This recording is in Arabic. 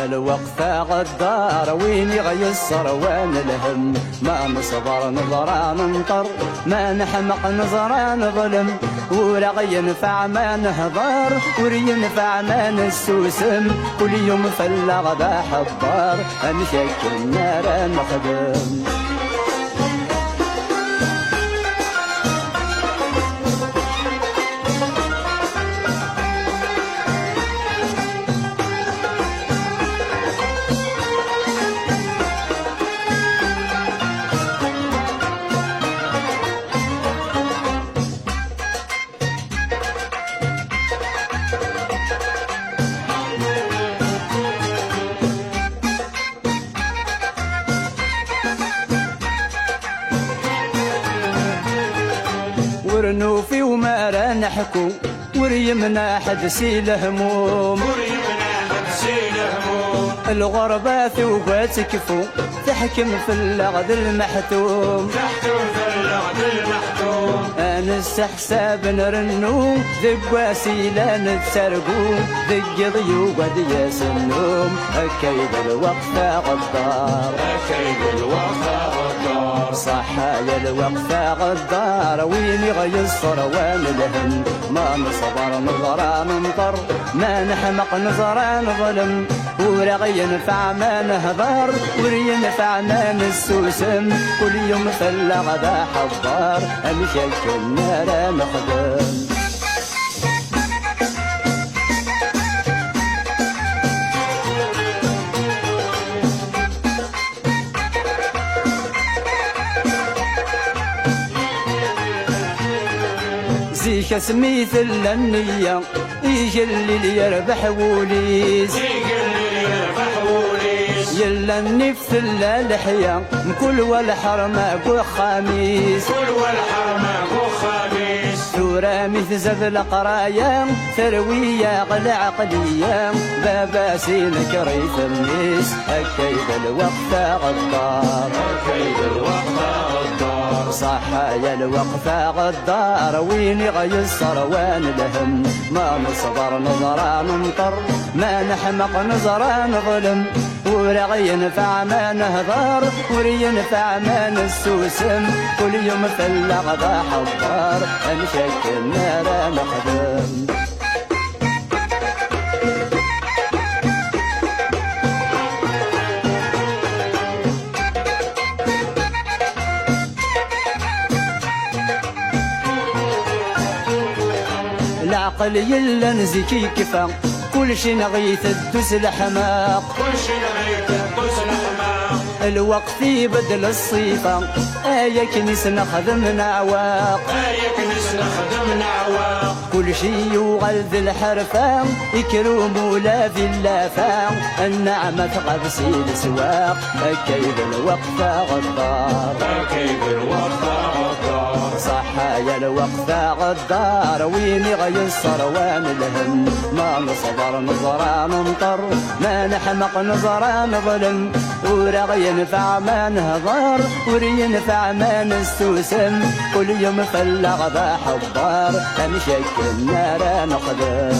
حكاية الوقفة غدار وين يغيصر وين الهم ما نصبر نظرة ننطر ما نحمق نظرة نظلم ولا ينفع ما نهضر ولا ينفع ما نسوسم كل يوم فلا غدا حضار نشكل نار نخدم ورنوفي وما را نحكو وريمنا حد سيل هموم الغربة ثوبات كفو تحكم في اللغد المحتوم أنس حساب نرنو ذق وسيلة نتسرقو ذق ضيوق دياس النوم أكيد الوقفة غدار أكيد الوقفة غدار صحايا الوقفة غدار وين يغيصر وين الهم ما نصبر نظرة ننطر ما نحمق نظرة نظلم ولا ينفع ما نهضر ولا ينفع ما نسوسم كل يوم فلا غدا حضار أمشي النار نخدم زيك سميث النية يجي اللي يربح وليس يلا النفس اللحية كل والحرمة كل خميس ثورة مثل زف القرايا ثروية غلا عقلية بابا سينك ريث النيس أكيد الوقفة غدار أكيد الوقفة غدار صحايا الوقفة غدار وين يغيصر وين الهم ما نصبر نظرة ننطر ما نحمق نظرة نظلم ولا ينفع ما نهضر ولا ينفع ما نسوسم كل يوم فلا غدا حضار نشكل نار نخدم العقل يلا نزكي كفا كل شي نغيث الدس الحماق كل شي نغيث الدس الحماق الوقت يبدل الصيفة آية كنيس نخدم عواق آية كنيس نخدم عواق كل شي يغلذ الحرفة يكرم ولا في اللافة النعمة تقبسي السواق أكيد الوقفة غدار أكيد الوقفة غدار صحايا الوقفة غدار وين يغيصر وين الهم ما نصبر نظرة ننطر ما نحمق نظرة نظلم ولا ينفع ما نهضر ولا ينفع ما نستوسم كل يوم فلا غدا حضار نشكل نار نخدم